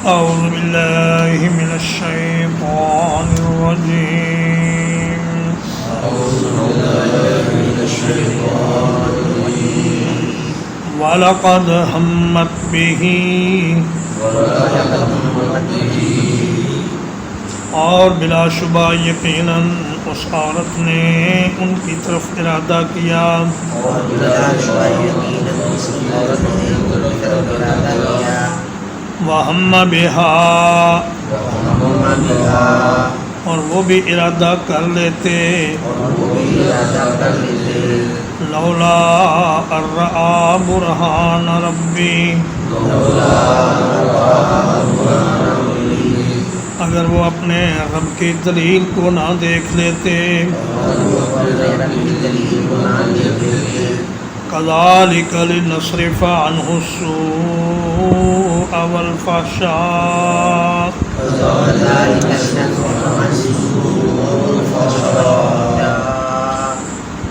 أعوذ بالله من الشيطان الرجيم وَلَقَدْ هَمَّتْ بِهِ اور بلا شبہ یقیناً اس عورت نے ان کی طرف ارادہ کیا وَهَمَّ بِهَا اور وہ بھی ارادہ کر لیتے لولا الرآ برہان ربی اگر وہ اپنے رب کی دلیل کو نہ دیکھ لیتے کذالک لنصرف عنہ السوء والفحشاء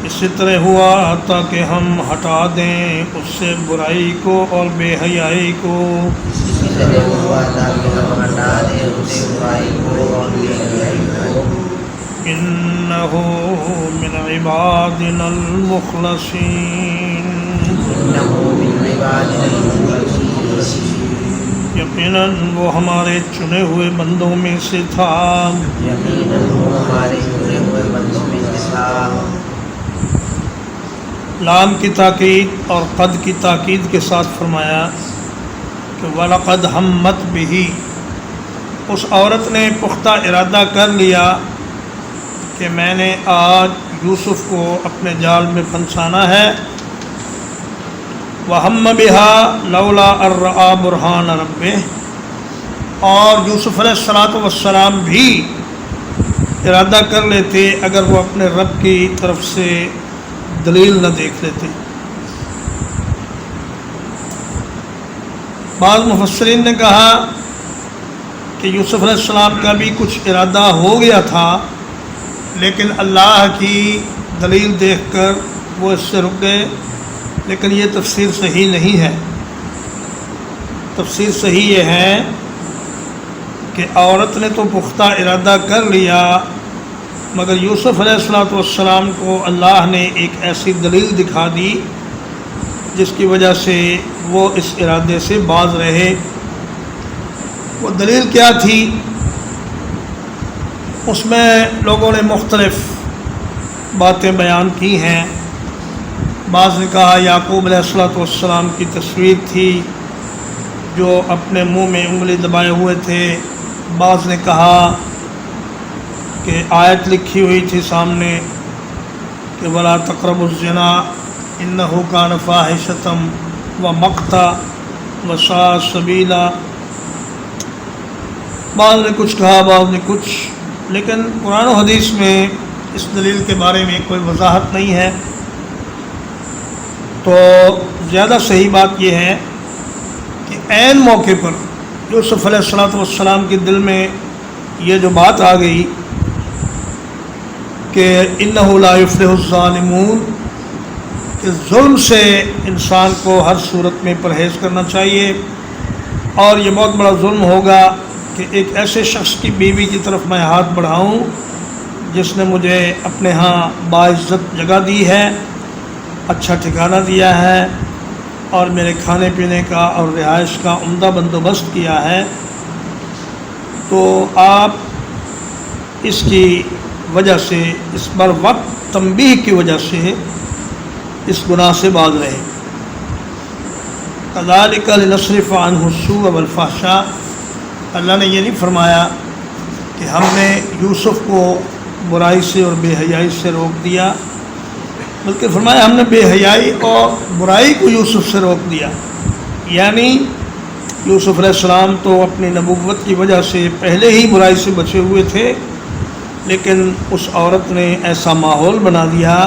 اسی طرح ہوا تاکہ ہم ہٹا دیں اس سے برائی کو اور بے حیائی کو انہ من عبادنا المخلصین یقیناً وہ ہمارے چنے ہوئے بندوں میں سے تھا لام کی تاکید اور قد کی تاکید کے ساتھ فرمایا کہ وَلَقَدْ هَمَّتْ بِهِ اس عورت نے پختہ ارادہ کر لیا کہ میں نے آج یوسف کو اپنے جال میں پھنسانا ہے وَهَمَّ بِهَا لَوْلَا أَن رَّأَىٰ بُرْهَانَ رَبِّهِ اور یوسف علیہ السلام بھی ارادہ کر لیتے اگر وہ اپنے رب کی طرف سے دلیل نہ دیکھ لیتے بعض مفسرین نے کہا کہ یوسف علیہ السلام کا بھی کچھ ارادہ ہو گیا تھا لیکن اللہ کی دلیل دیکھ کر وہ اس سے رک گئے لیکن یہ تفسیر صحیح نہیں ہے تفسیر صحیح یہ ہے کہ عورت نے تو پختہ ارادہ کر لیا مگر یوسف علیہ السلام کو اللہ نے ایک ایسی دلیل دکھا دی جس کی وجہ سے وہ اس ارادے سے باز رہے وہ دلیل کیا تھی اس میں لوگوں نے مختلف باتیں بیان کی ہیں بعض نے کہا یعقوب علیہ السلام کی تصویر تھی جو اپنے منہ میں انگلی دبائے ہوئے تھے بعض نے کہا کہ آیت لکھی ہوئی تھی سامنے کہ وَلَا تَقْرَبُوا الزِّنَا إِنَّهُ كَانَ فَاحِشَةً وَمَقْتًا وَسَاءَ سَبِيلًا بعض نے کچھ کہا بعض نے کچھ لیکن قرآن و حدیث میں اس دلیل کے بارے میں کوئی وضاحت نہیں ہے تو زیادہ صحیح بات یہ ہے کہ عین موقع پر یوسف علیہ السلام کے دل میں یہ جو بات آ گئی کہ انہ لا یفلح الظالمون کہ ظلم سے انسان کو ہر صورت میں پرہیز کرنا چاہیے اور یہ بہت بڑا ظلم ہوگا کہ ایک ایسے شخص کی بیوی کی طرف میں ہاتھ بڑھاؤں جس نے مجھے اپنے ہاں باعزت جگہ دی ہے اچھا ٹھکانہ دیا ہے اور میرے کھانے پینے کا اور رہائش کا عمدہ بندوبست کیا ہے تو آپ اس کی وجہ سے اس بر وقت تنبیہ کی وجہ سے اس گناہ سے باز رہے کذالک لنصرف عنہ السوء والفحشاء اللہ نے یہ نہیں فرمایا کہ ہم نے یوسف کو برائی سے اور بے حیائی سے روک دیا بلکہ فرمایا ہم نے بے حیائی اور برائی کو یوسف سے روک دیا یعنی یوسف علیہ السلام تو اپنی نبوت کی وجہ سے پہلے ہی برائی سے بچے ہوئے تھے لیکن اس عورت نے ایسا ماحول بنا دیا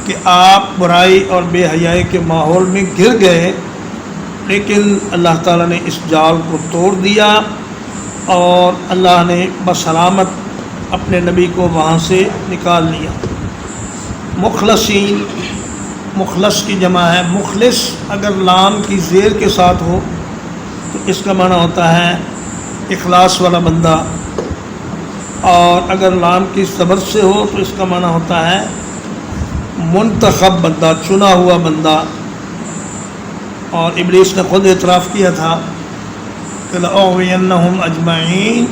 کہ آپ برائی اور بے حیائی کے ماحول میں گر گئے لیکن اللہ تعالیٰ نے اس جال کو توڑ دیا اور اللہ نے بسلامت اپنے نبی کو وہاں سے نکال لیا مخلصین مخلص کی جمع ہے مخلص اگر لام کی زیر کے ساتھ ہو تو اس کا معنی ہوتا ہے اخلاص والا بندہ، اور اگر لام کی صبر سے ہو تو اس کا معنی ہوتا ہے منتخب بندہ، چنا ہوا بندہ۔ اور ابلیس نے خود اعتراف کیا تھا کہ لَأُغْوِيَنَّهُمْ أَجْمَعِينَ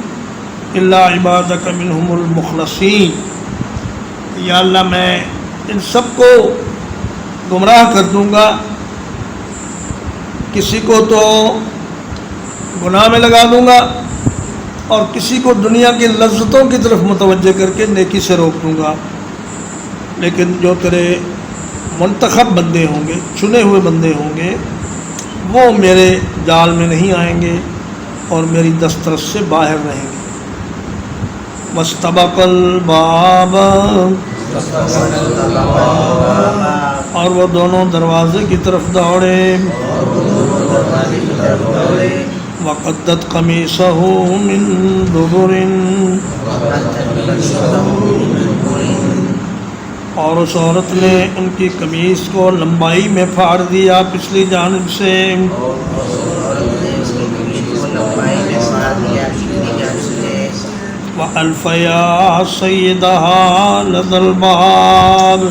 إِلَّا عِبَادَكَ مِنْهُمُ الْمُخْلَصِينَ، یا اللہ میں ان سب کو گمراہ کر دوں گا، کسی کو تو گناہ میں لگا دوں گا اور کسی کو دنیا کی لذتوں کی طرف متوجہ کر کے نیکی سے روک دوں گا، لیکن جو تیرے منتخب بندے ہوں گے، چنے ہوئے بندے ہوں گے، وہ میرے جال میں نہیں آئیں گے اور میری دسترس سے باہر رہیں گے۔ وَاسْتَبَقَ الْبَابَ، اور وہ دونوں دروازے کی طرف دوڑے۔ وَقَدَّتْ قَمِيصَهُ مِن دُبُرٍ، اور اس عورت نے ان کی قمیص کو لمبائی میں پھاڑ دیا پچھلی جانب سے۔ وَأَلْفَ يَا سَيِّدَهَا لَدَى الْبَابِ،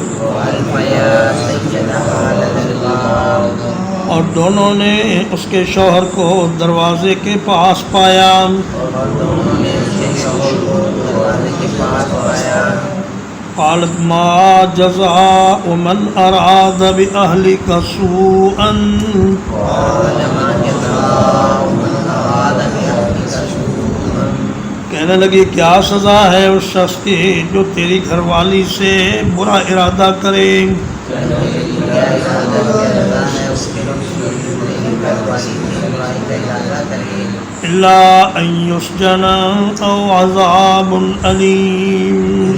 اور دونوں نے اس کے شوہر کو دروازے کے پاس پایا۔ قالت ما جزاء من اراد بأهلك سوءا، کہنے لگی کیا سزا ہے اس شخص کی جو تیری گھر والی سے برا ارادہ کرے۔ الا ان یسجن او عذاب علیم،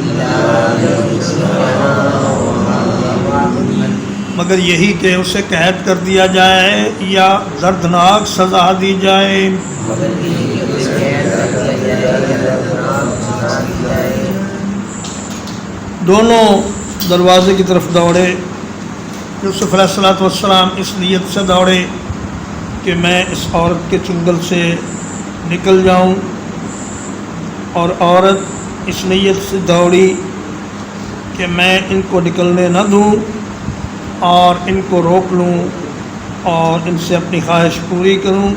مگر یہی کہ اسے قید کر دیا جائے یا دردناک سزا دی جائے۔ دونوں دروازے کی طرف دوڑے۔ یوسف علیہ السلام اس نیت سے دوڑے کہ میں اس عورت کے چنگل سے نکل جاؤں، اور عورت اس نیت سے دوڑی کہ میں ان کو نکلنے نہ دوں اور ان کو روک لوں اور ان سے اپنی خواہش پوری کروں۔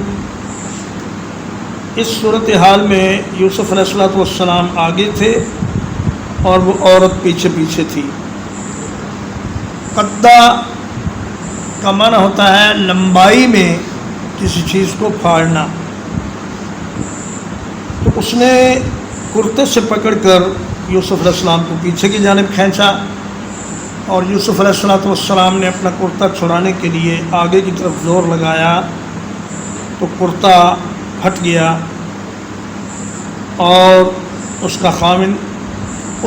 اس صورتحال میں یوسف علیہ السلام آگے تھے اور وہ عورت پیچھے پیچھے تھی۔ قدہ کا معنی ہوتا ہے لمبائی میں کسی چیز کو پھاڑنا، تو اس نے کرتے سے پکڑ کر یوسف علیہ السلام کو پیچھے کی جانب کھینچا، اور یوسف علیہ السلام نے اپنا کرتا چھڑانے کے لیے آگے کی طرف زور لگایا تو کرتا پھٹ گیا، اور اس کا خاوند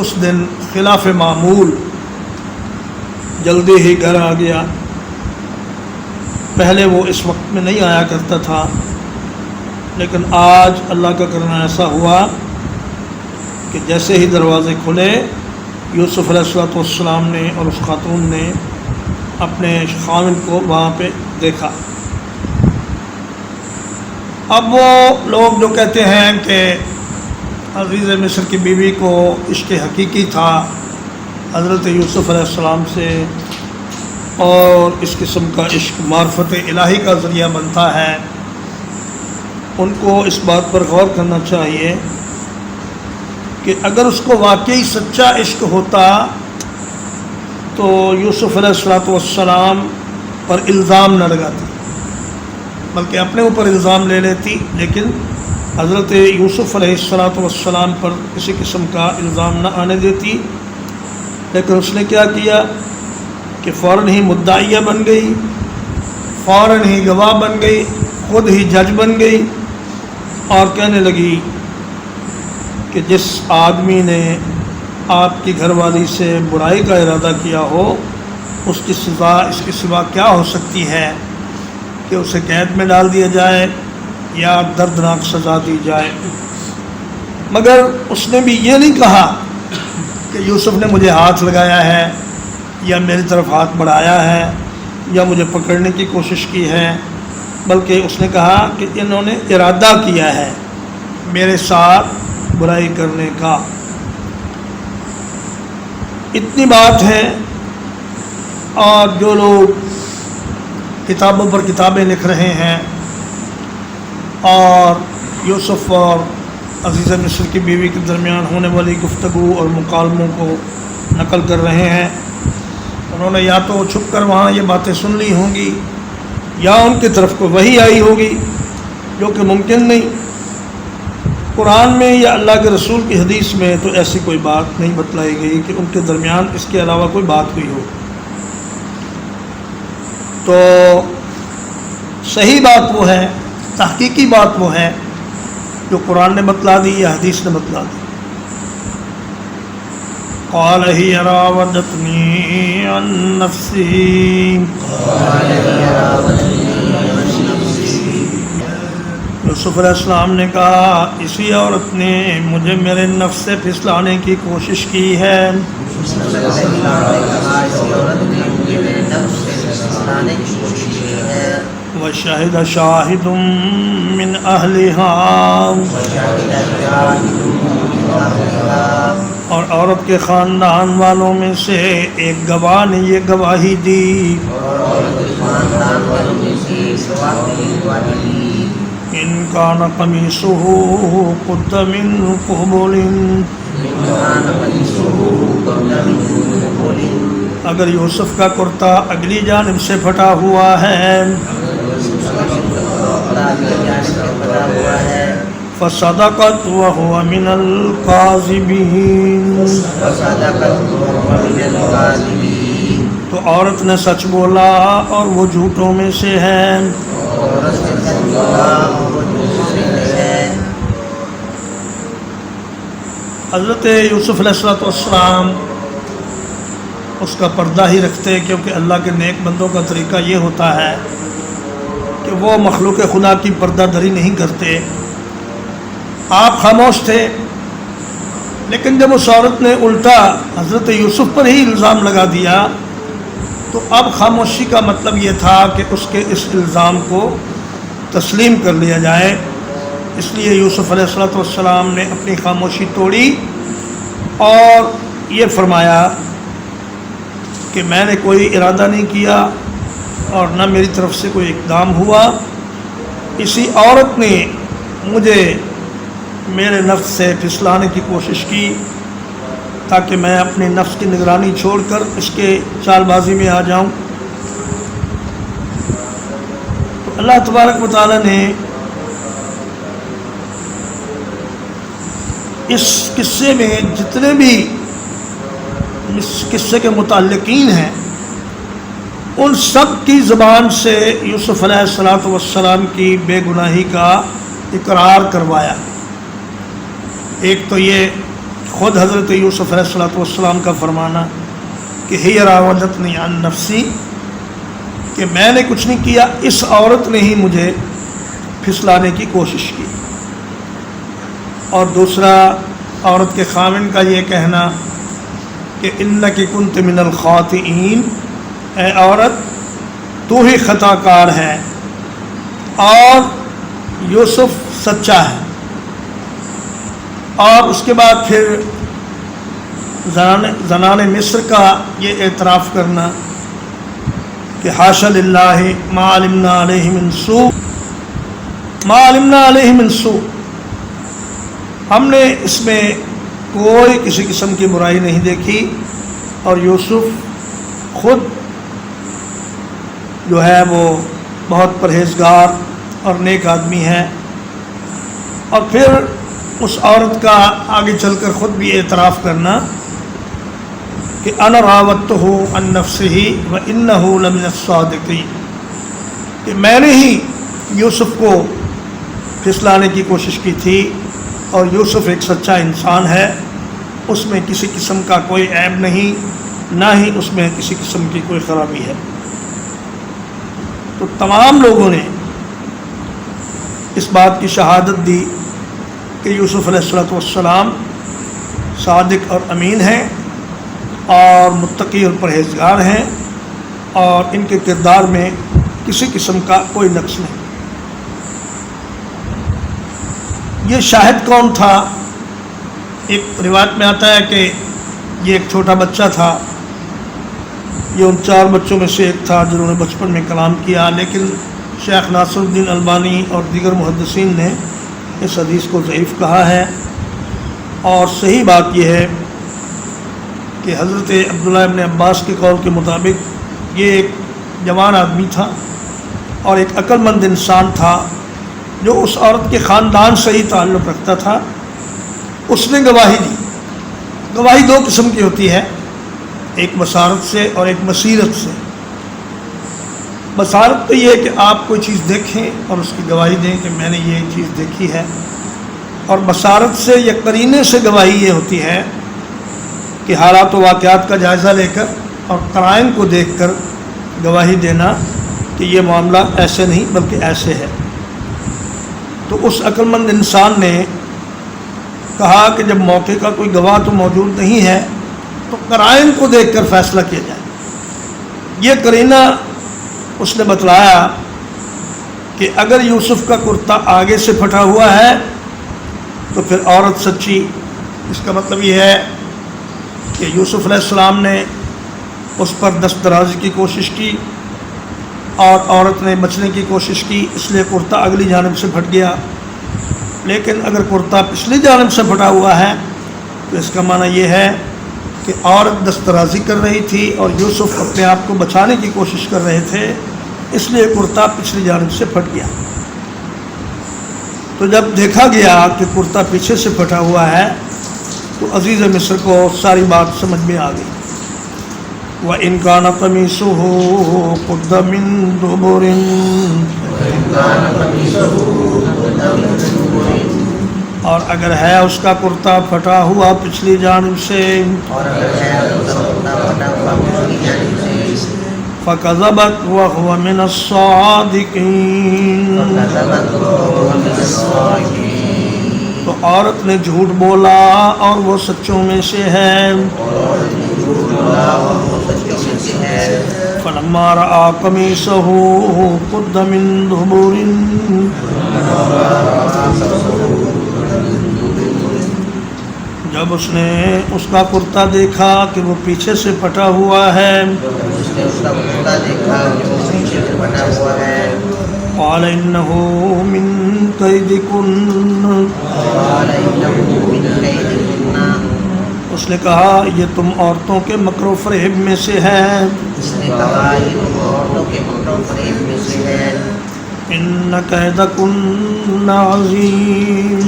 اس دن خلاف معمول جلدی ہی گھر آ گیا۔ پہلے وہ اس وقت میں نہیں آیا کرتا تھا، لیکن آج اللہ کا کرنا ایسا ہوا کہ جیسے ہی دروازے کھلے یوسف علیہ السلام نے اور اس خاتون نے اپنے خاوند کو وہاں پہ دیکھا۔ اب وہ لوگ جو کہتے ہیں کہ عزیز مصر کی بیوی کو عشق حقیقی تھا حضرت یوسف علیہ السلام سے، اور اس قسم کا عشق معرفت الہی کا ذریعہ بنتا ہے، ان کو اس بات پر غور کرنا چاہیے کہ اگر اس کو واقعی سچا عشق ہوتا تو یوسف علیہ السلام پر الزام نہ لگاتی، بلکہ اپنے اوپر الزام لے لیتی، لیکن حضرت یوسف علیہ السلام پر کسی قسم کا الزام نہ آنے دیتی۔ لیکن اس نے کیا کیا کہ فوراً ہی مدعیہ بن گئی، فوراً ہی گواہ بن گئی، خود ہی جج بن گئی، اور کہنے لگی کہ جس آدمی نے آپ کی گھر والی سے برائی کا ارادہ کیا ہو اس کی سزا اس کے سوا کیا ہو سکتی ہے کہ اسے قید میں ڈال دیا جائے یا دردناک سزا دی جائے۔ مگر اس نے بھی یہ نہیں کہا کہ یوسف نے مجھے ہاتھ لگایا ہے یا میری طرف ہاتھ بڑھایا ہے یا مجھے پکڑنے کی کوشش کی ہے، بلکہ اس نے کہا کہ انہوں نے ارادہ کیا ہے میرے ساتھ برائی کرنے کا۔ اتنی بات ہے، اور جو لوگ کتابوں پر کتابیں لکھ رہے ہیں اور یوسف اور عزیزہ مصر کی بیوی کے درمیان ہونے والی گفتگو اور مکالموں کو نقل کر رہے ہیں، انہوں نے یا تو چھپ کر وہاں یہ باتیں سن لی ہوں گی یا ان کی طرف کو وحی آئی ہوگی، جو کہ ممکن نہیں۔ قرآن میں یا اللہ کے رسول کی حدیث میں تو ایسی کوئی بات نہیں بتلائی گئی کہ ان کے درمیان اس کے علاوہ کوئی بات ہوئی ہو۔ تو صحیح بات وہ ہے، تحقیقی بات وہ ہے جو قرآن نے بتلا دی یا حدیث نے بتلا دی۔ قال ہی راودتنی عن نفسی، یوسف علیہ السلام نے کہا اسی عورت نے مجھے میرے نفس سے پھسلانے کی کوشش کی ہے۔ وشہد شاہد من اہلہا، اور عورت کے خاندان والوں میں سے ایک گواہ نے یہ گواہی دی، ان کان قمیصہ قد من قبل، اگر یوسف کا کرتا اگلی جانب سے پھٹا ہوا ہے، فصدقت وهو من الكاذبین، تو عورت نے سچ بولا اور وہ جھوٹوں میں سے ہے۔ حضرت یوسف علیہ السلام اس کا پردہ ہی رکھتے، کیونکہ اللہ کے نیک بندوں کا طریقہ یہ ہوتا ہے کہ وہ مخلوق خدا کی پردہ دری نہیں کرتے۔ آپ خاموش تھے، لیکن جب اس عورت نے الٹا حضرت یوسف پر ہی الزام لگا دیا تو اب خاموشی کا مطلب یہ تھا کہ اس کے اس الزام کو تسلیم کر لیا جائے۔ اس لیے یوسف علیہ السلام نے اپنی خاموشی توڑی اور یہ فرمایا کہ میں نے کوئی ارادہ نہیں کیا اور نہ میری طرف سے کوئی اقدام ہوا، اسی عورت نے مجھے میرے نفس سے پھسلانے کی کوشش کی تاکہ میں اپنے نفس کی نگرانی چھوڑ کر اس کے چال بازی میں آ جاؤں۔ تو اللہ تبارک و تعالیٰ نے اس قصے میں جتنے بھی اس قصے کے متعلقین ہیں ان سب کی زبان سے یوسف علیہ السلام کی بے گناہی کا اقرار کروایا۔ ایک تو یہ خود حضرت یوسف علیہ السلام کا فرمانا کہ ہی راودتنی عن نفسی، کہ میں نے کچھ نہیں کیا، اس عورت نے ہی مجھے پھسلانے کی کوشش کی، اور دوسرا عورت کے خاوند کا یہ کہنا کہ انک کنت من الخاطئین، اے عورت تو ہی خطا کار ہے اور یوسف سچا ہے۔ اور اس کے بعد پھر زنان مصر کا یہ اعتراف کرنا کہ حاشا للہ ما علمنا علیہ من سوء، ما علمنا علیہ من سوء، ہم نے اس میں کوئی کسی قسم کی برائی نہیں دیکھی، اور یوسف خود جو ہے وہ بہت پرہیزگار اور نیک آدمی ہے۔ اور پھر اس عورت کا آگے چل کر خود بھی اعتراف کرنا کہ انا راودتہ عن نفسہ وانہ لمن الصادقین، کہ میں نے ہی یوسف کو پھسلانے کی کوشش کی تھی اور یوسف ایک سچا انسان ہے، اس میں کسی قسم کا کوئی عیب نہیں، نہ ہی اس میں کسی قسم کی کوئی خرابی ہے۔ تو تمام لوگوں نے اس بات کی شہادت دی کہ یوسف علیہ السلام صادق اور امین ہیں اور متقی اور پرہیزگار ہیں، اور ان کے کردار میں کسی قسم کا کوئی نقص نہیں۔ یہ شاہد کون تھا؟ ایک روایت میں آتا ہے کہ یہ ایک چھوٹا بچہ تھا، یہ ان 4 بچوں میں سے ایک تھا جنہوں نے بچپن میں کلام کیا، لیکن شیخ ناصر الدین البانی اور دیگر محدثین نے اس حدیث کو ضعیف کہا ہے، اور صحیح بات یہ ہے کہ حضرت عبداللہ ابن عباس کے قول کے مطابق یہ ایک جوان آدمی تھا اور ایک عقل مند انسان تھا جو اس عورت کے خاندان سے ہی تعلق رکھتا تھا۔ اس نے گواہی دی۔ گواہی 2 قسم کی ہوتی ہے، ایک بصارت سے اور ایک بصیرت سے۔ بصارت تو یہ ہے کہ آپ کوئی چیز دیکھیں اور اس کی گواہی دیں کہ میں نے یہ چیز دیکھی ہے، اور بصارت سے یا قرینے سے گواہی یہ ہوتی ہے کہ حالات و واقعات کا جائزہ لے کر اور قرائن کو دیکھ کر گواہی دینا کہ یہ معاملہ ایسے نہیں بلکہ ایسے ہے۔ تو اس عقل مند انسان نے کہا کہ جب موقع کا کوئی گواہ تو موجود نہیں ہے تو قرائن کو دیکھ کر فیصلہ کیا جائے۔ یہ قرینہ اس نے بتلایا کہ اگر یوسف کا کرتا آگے سے پھٹا ہوا ہے تو پھر عورت سچی۔ اس کا مطلب یہ ہے کہ یوسف علیہ السلام نے اس پر دست درازی کی کوشش کی اور عورت نے بچنے کی کوشش کی، اس لیے کرتا اگلی جانب سے پھٹ گیا۔ لیکن اگر کرتا پچھلی جانب سے پھٹا ہوا ہے تو اس کا معنی یہ ہے کہ عورت دست درازی کر رہی تھی اور یوسف اپنے آپ کو بچانے کی کوشش کر رہے تھے، اس لیے کرتا پچھلی جانب سے پھٹ گیا۔ تو جب دیکھا گیا کہ کرتا پیچھے سے پھٹا ہوا ہے تو عزیز مصر کو ساری بات سمجھ میں آ گئی۔ وَإِنْ كَانَ قَمِيصُهُ قُدَّ مِنْ دُبُرٍ، اور اگر ہے اس کا کرتا پھٹا ہوا پچھلی جانب سے، فَكَذَبَتْ وَهُوَ مِنَ الصَّادِقِينَ، تو عورت نے جھوٹ بولا اور وہ سچوں میں سے ہے۔ فَلَمَّا رَأَىٰ قَمِيصَهُ قُدَّ مِن دُبُرٍ، جب اس نے اس کا کرتا دیکھا کہ وہ پیچھے سے پھٹا ہوا ہے، قال إنه من كيدكن، اس نے کہا یہ تم عورتوں کے مکر و فریب میں سے ہے۔ إن كيدكن عظیم،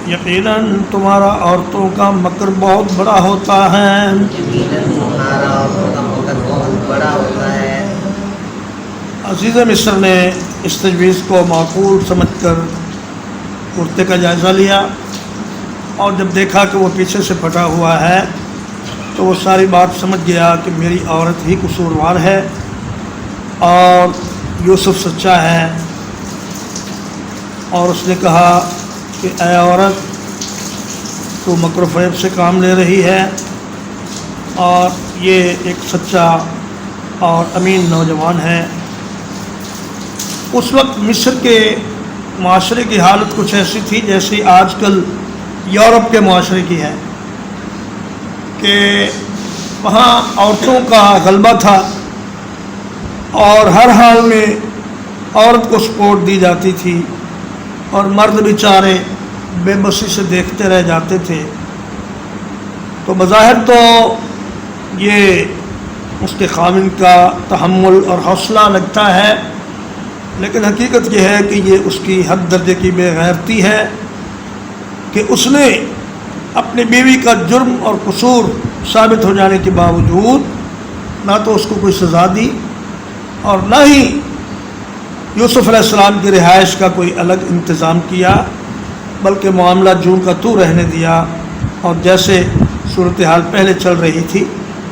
یقیناً تمہارا عورتوں کا مکر بہت بڑا ہوتا ہے۔ عزیز مصر نے اس تجویز کو معقول سمجھ کر کرتے کا جائزہ لیا، اور جب دیکھا کہ وہ پیچھے سے پھٹا ہوا ہے تو وہ ساری بات سمجھ گیا کہ میری عورت ہی قصوروار ہے اور یوسف سچا ہے، اور اس نے کہا کہ اے عورت، تو مکر و فریب سے کام لے رہی ہے، اور یہ ایک سچا اور امین نوجوان ہے۔ اس وقت مصر کے معاشرے کی حالت کچھ ایسی تھی جیسی آج کل یورپ کے معاشرے کی ہے، کہ وہاں عورتوں کا غلبہ تھا اور ہر حال میں عورت کو سپورٹ دی جاتی تھی، اور مرد بیچارے بے بسی سے دیکھتے رہ جاتے تھے۔ تو بظاہر تو یہ اس کے خاوند کا تحمل اور حوصلہ لگتا ہے، لیکن حقیقت یہ ہے کہ یہ اس کی حد درجے کی بے غیرتی ہے کہ اس نے اپنی بیوی کا جرم اور قصور ثابت ہو جانے کے باوجود نہ تو اس کو کوئی سزا دی اور نہ ہی یوسف علیہ السلام کی رہائش کا کوئی الگ انتظام کیا، بلکہ معاملہ جوں کا تو رہنے دیا، اور جیسے صورتحال پہلے چل رہی تھی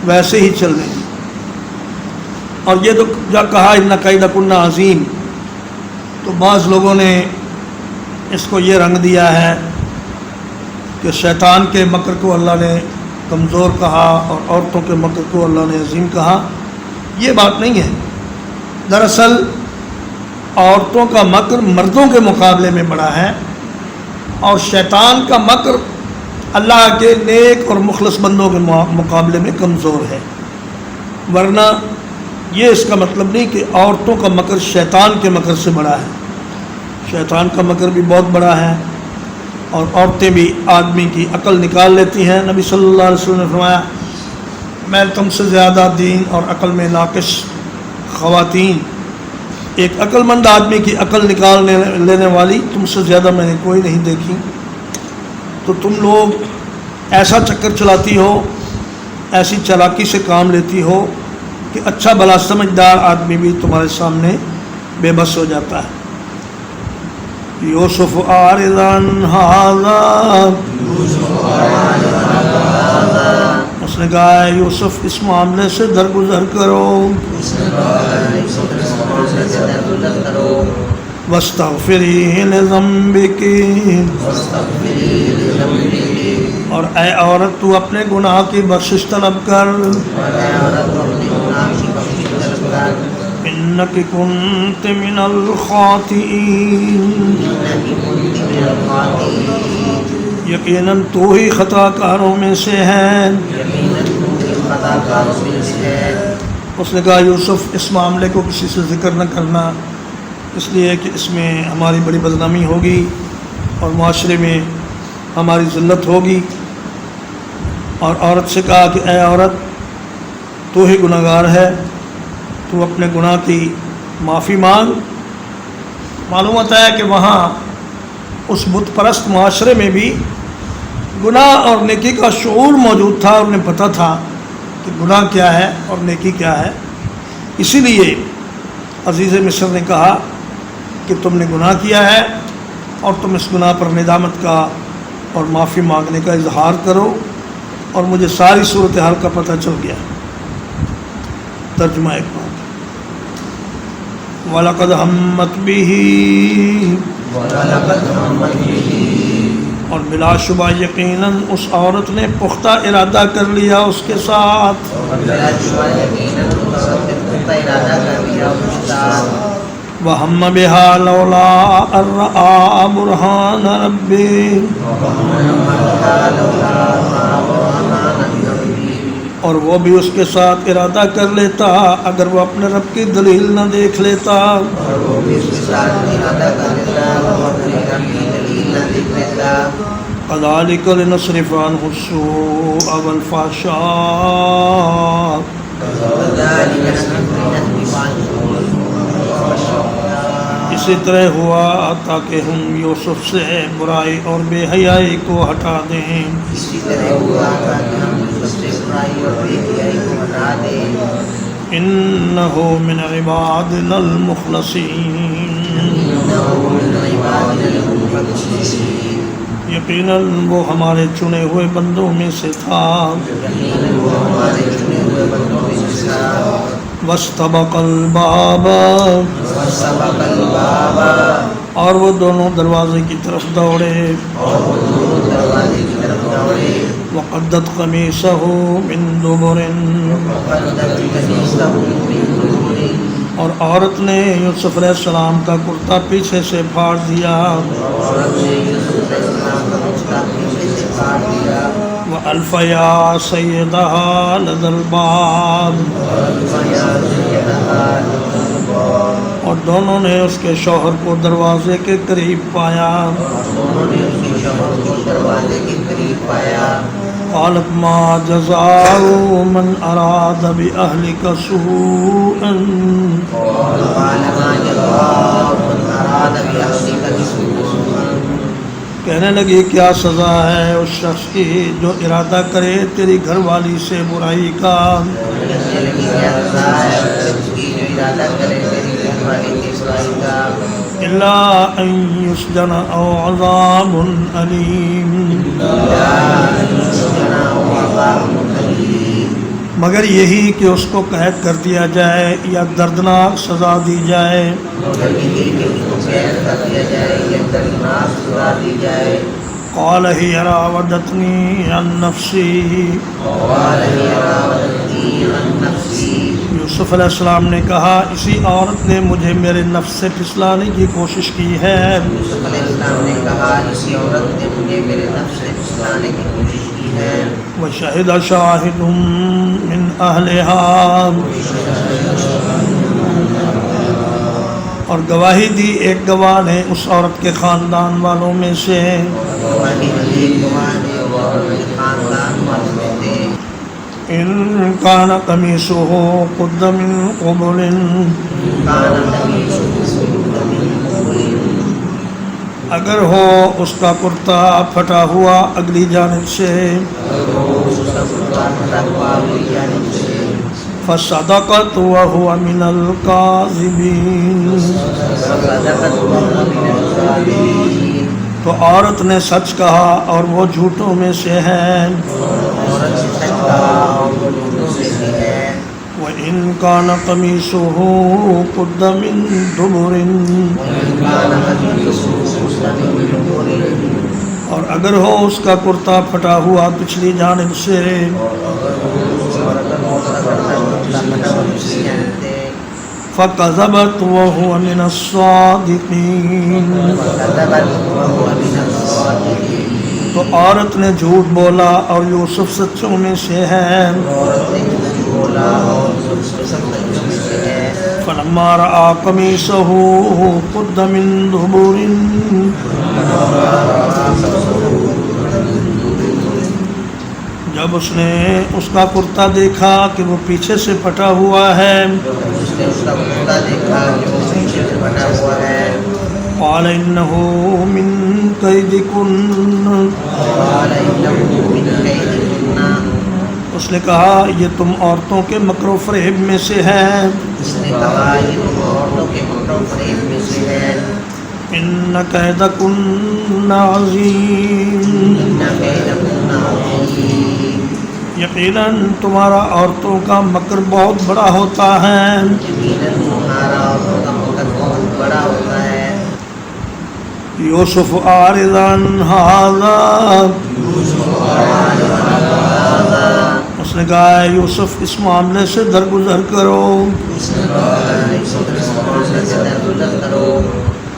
ویسے ہی چل رہی۔ اور یہ تو جو کہا ان کیدکن عظیم، تو بعض لوگوں نے اس کو یہ رنگ دیا ہے کہ شیطان کے مکر کو اللہ نے کمزور کہا اور عورتوں کے مکر کو اللہ نے عظیم کہا۔ یہ بات نہیں ہے۔ دراصل عورتوں کا مکر مردوں کے مقابلے میں بڑا ہے، اور شیطان کا مکر اللہ کے نیک اور مخلص بندوں کے مقابلے میں کمزور ہے۔ ورنہ یہ اس کا مطلب نہیں کہ عورتوں کا مکر شیطان کے مکر سے بڑا ہے۔ شیطان کا مکر بھی بہت بڑا ہے، اور عورتیں بھی آدمی کی عقل نکال لیتی ہیں۔ نبی صلی اللہ علیہ وسلم نے فرمایا، میں تم سے زیادہ دین اور عقل میں ناقص خواتین، ایک عقل مند آدمی کی عقل نکال لینے والی تم سے زیادہ میں نے کوئی نہیں دیکھی۔ تو تم لوگ ایسا چکر چلاتی ہو، ایسی چالاکی سے کام لیتی ہو کہ اچھا بھلا سمجھدار آدمی بھی تمہارے سامنے بے بس ہو جاتا ہے۔ یوسف عارضاً ھذا، اس نے کہا ہے یوسف اس معاملے سے درگزر کرو، واستغفری لذنبک، اور اے عورت تو اپنے گناہ کی بخشش طلب کر، انک کنت من الخاطئین، یقیناً تو ہی خطا کاروں میں سے ہے۔ اس نے کہا یوسف اس معاملے کو کسی سے ذکر نہ کرنا، اس لیے کہ اس میں ہماری بڑی بدنامی ہوگی اور معاشرے میں ہماری ذلت ہوگی۔ اور عورت سے کہا کہ اے عورت تو ہی گناہ گار ہے، تو اپنے گناہ کی معافی مانگ۔ معلوم ہوتا ہے کہ وہاں اس بت پرست معاشرے میں بھی گناہ اور نیکی کا شعور موجود تھا، انہیں پتہ تھا کہ گناہ کیا ہے اور نیکی کیا ہے۔ اسی لیے عزیز مصر نے کہا کہ تم نے گناہ کیا ہے اور تم اس گناہ پر ندامت کا اور معافی مانگنے کا اظہار کرو، اور مجھے ساری صورتحال کا پتہ چل گیا۔ ترجمہ ایک بات، وَلَقَدْ هَمَّتْ بِهِ، اور بلا شبہ یقیناً اس عورت نے پختہ ارادہ کر لیا اس کے ساتھ، وَهَمَّ بِهَا لَوْلَا أَن رَّأَىٰ بُرْهَانَ رَبِّهِ، اور وہ بھی اس کے ساتھ ارادہ کر لیتا اگر وہ اپنے رب کی دلیل نہ دیکھ لیتا۔ كَذَلِكَ لِنَصْرِفَ عَنْهُ السُّوءَ وَالْفَحْشَاءَ، اسی طرح ہوا تاکہ ہم یوسف سے برائی اور بے حیائی کو ہٹا دیں۔ انہ من عبادنا المخلصین، یقیناً وہ ہمارے چنے ہوئے بندوں میں سے تھا۔ واستبق الباب، اور وہ دونوں دروازے کی طرف دوڑے۔ وقدت قمیصہ من دبر، اور عورت نے یوسف علیہ السلام کا کرتا پیچھے سے پھاڑ دیا۔ وَأَلْفَ يَا سَيِّدَهَا لَدَى الْبَابِ، اور دونوں نے اس کے شوہر کو دروازے کے قریب پایا۔ قالت ما جزاء من اراد بأهلك سوءا، کہنے لگی کیا سزا ہے اس شخص کی جو ارادہ کرے تیری گھر والی سے برائی کا۔ الا ان یسجن او عذاب علیم، مگر یہی کہ اس کو قید کر دیا جائے یا دردناک سزا دی جائے۔ قال هي راودتني عن نفسي، یوسف علیہ السلام نے کہا اسی عورت نے مجھے میرے نفس سے پھسلانے کی کوشش کی ہے. یوسف علیہ السلام نے کہا اسی عورت نے مجھے میرے نفس سے پھسلانے کی کوشش کی ہے. وشہد شاہد من اہلہا، اور گواہی دی ایک گواہ نے اس عورت کے خاندان والوں میں سے. ان کان قمیصہ قد من قبل، اگر ہو اس کا کرتا پھٹا ہوا اگلی جانب سے. فصدقت وهو من الكاذبین، تو عورت نے سچ کہا اور وہ جھوٹوں میں سے ہے. وَإِن كَانَ قَمِيصُهُ قُدَّ مِن دُبُرٍ، اور اگر ہو اس کا کرتا پھٹا ہوا پچھلی جانب سے. فَكَذَبَتْ وَهُوَ مِنَ الصَّادِقِينَ، تو عورت نے جھوٹ بولا اور یوسف سچوں میں سے ہے. فَلَمَّا رَأَىٰ قَمِيصَهُ قُدَّ مِن دُبُرٍ، جب اس نے اس کا کرتا دیکھا کہ وہ پیچھے سے پھٹا ہوا ہے. قال انه من کیدکن، اس نے کہا یہ تم عورتوں کے مکر و فریب میں سے ہے. ان کیدکن عظیم، یقیناً تمہارا عورتوں کا مکر بہت بڑا ہوتا ہے. یوسف اعرض عن ھذا، اس نے کہا یوسف اس معاملے سے درگزر کرو.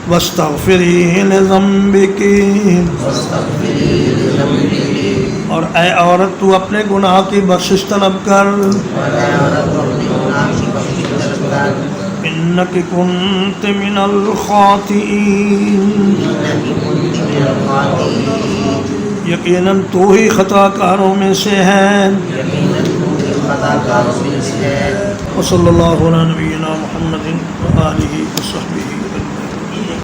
واستغفری لذنبک، اور اے عورت تو اپنے گناہ کی بخشش طلب کر. انک کنت من الخاطئین، یقیناً تو ہی خطا کاروں میں سے ہے. وصلی اللہ علی نبینا محمد وآلہ وصحبہ.